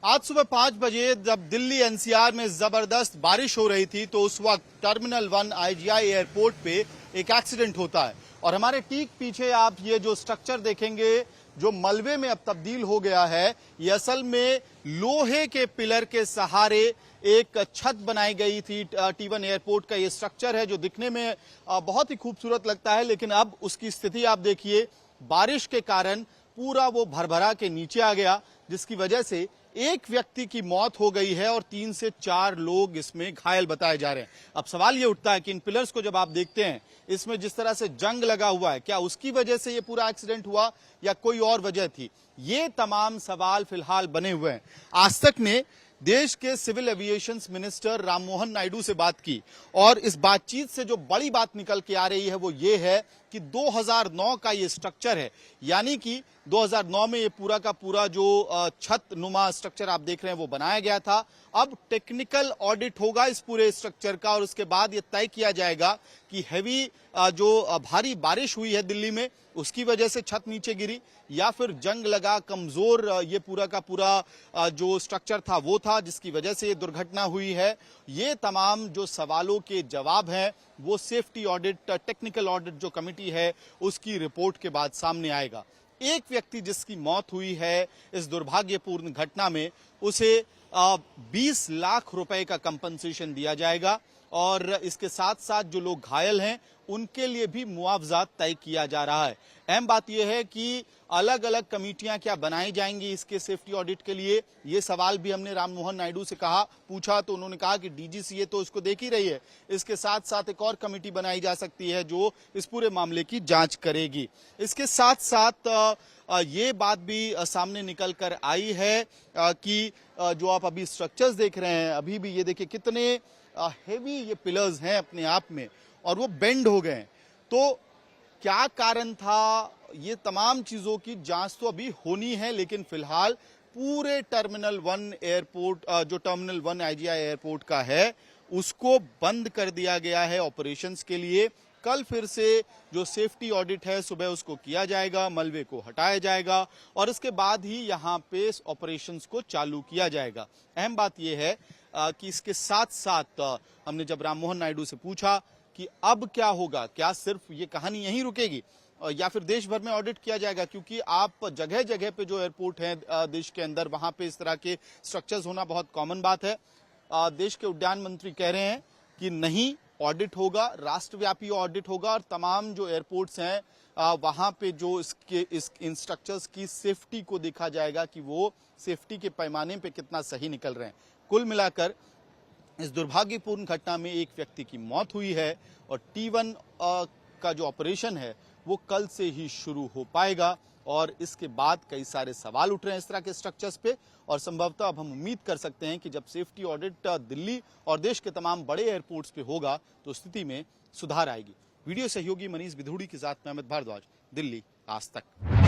आज सुबह 5 बजे जब दिल्ली एनसीआर में जबरदस्त बारिश हो रही थी तो उस वक्त टर्मिनल 1 आईजीआई एयरपोर्ट पे एक एक्सीडेंट होता है और हमारे ठीक पीछे आप ये जो स्ट्रक्चर देखेंगे जो मलबे में अब तब्दील हो गया है, ये असल में लोहे के पिलर के सहारे एक छत बनाई गई थी। T1 एयरपोर्ट का ये स्ट्रक्चर है जो दिखने में बहुत ही खूबसूरत लगता है, लेकिन अब उसकी स्थिति आप देखिए, बारिश के कारण पूरा वो भरभरा के नीचे आ गया, जिसकी वजह से एक व्यक्ति की मौत हो गई है और 3 से 4 लोग इसमें घायल बताए जा रहे हैं। अब सवाल ये उठता है कि इन पिलर्स को जब आप देखते हैं, इसमें जिस तरह से जंग लगा हुआ है, क्या उसकी वजह से ये पूरा एक्सीडेंट हुआ या कोई और वजह थी? ये तमाम सवाल फिलहाल बने हुए हैं। आज तक ने देश के civil aviation minister Rammohan Naidu से बात की और इस बातचीत से जो बड़ी बात निकल के आ रही है वो ये है कि 2009 का ये स्ट्रक्चर है, यानी कि 2009 में ये पूरा का पूरा जो छत नुमा स्ट्रक्चर आप देख रहे हैं वो बनाया गया था। अब टेक्निकल ऑडिट होगा इस पूरे स्ट्रक्चर का और उसके बाद ये तय किया जाएगा कि हैवी जो भारी बारिश हुई है दिल्ली में उसकी वजह से छत नीचे गिरी या फिर जंग लगा, कमजोर ये पूरा का पूरा जो स्ट्रक्चर था वो था जिसकी वजह से ये दुर्घटना हुई है। ये तमाम जो सवालों के जवाब हैं वो सेफ्टी ऑडिट, टेक्निकल ऑडिट जो कमेटी है उसकी रिपोर्ट के बाद सामने आएगा। एक व्यक्ति जिसकी मौत हुई है इस दुर्भाग्यपूर्ण घटना में, उसे 20 लाख रुपए का कंपनसेशन दिया जाएगा और इसके साथ साथ जो लोग घायल हैं उनके लिए भी मुआवजा तय किया जा रहा है। अहम बात यह है कि अलग अलग कमेटियां क्या बनाई जाएंगी इसके सेफ्टी ऑडिट के लिए, ये सवाल भी हमने राममोहन नायडू से पूछा तो उन्होंने कहा कि डीजीसीए तो इसको देख ही रही है, इसके साथ साथ एक और कमेटी बनाई जा सकती है जो इस पूरे मामले की जांच करेगी। इसके साथ साथ ये बात भी सामने निकल कर आई है कि जो आप अभी स्ट्रक्चर्स देख रहे हैं, अभी भी ये देखिए कितने हेवी ये पिलर्स हैं अपने आप में और वो बेंड हो गए। तो क्या कारण था, ये तमाम चीजों की जांच तो अभी होनी है, लेकिन फिलहाल पूरे टर्मिनल 1 एयरपोर्ट जो टर्मिनल 1 आईजीआई एयरपोर्ट का है उसको बंद कर दिया गया है ऑपरेशंस के लिए। कल फिर से जो सेफ्टी ऑडिट है सुबह उसको किया जाएगा, मलबे को हटाया जाएगा और इसके बाद ही यहाँ पे ऑपरेशंस को चालू किया जाएगा। अहम बात यह है कि इसके साथ साथ हमने जब राममोहन नायडू से पूछा कि अब क्या होगा, क्या सिर्फ ये कहानी यहीं रुकेगी या फिर देश भर में ऑडिट किया जाएगा, क्योंकि आप जगह जगह पे जो एयरपोर्ट है देश के अंदर वहां पे इस तरह के स्ट्रक्चर्स होना बहुत कॉमन बात है। देश के उद्यान मंत्री कह रहे हैं कि नहीं, ऑडिट होगा, राष्ट्रव्यापी ऑडिट होगा और तमाम जो एयरपोर्ट्स हैं वहां पे जो इन स्ट्रक्चर्स की सेफ्टी को देखा जाएगा कि वो सेफ्टी के पैमाने पे कितना सही निकल रहे हैं। कुल मिलाकर इस दुर्भाग्यपूर्ण घटना में एक व्यक्ति की मौत हुई है और T1 का जो ऑपरेशन है वो कल से ही शुरू हो पाएगा और इसके बाद कई सारे सवाल उठ रहे हैं इस तरह के स्ट्रक्चर्स पे और संभवतः अब हम उम्मीद कर सकते हैं कि जब सेफ्टी ऑडिट दिल्ली और देश के तमाम बड़े एयरपोर्ट्स पे होगा तो स्थिति में सुधार आएगी। वीडियो सहयोगी मनीष बिधूड़ी के साथ मैं अमित भारद्वाज, दिल्ली आज तक।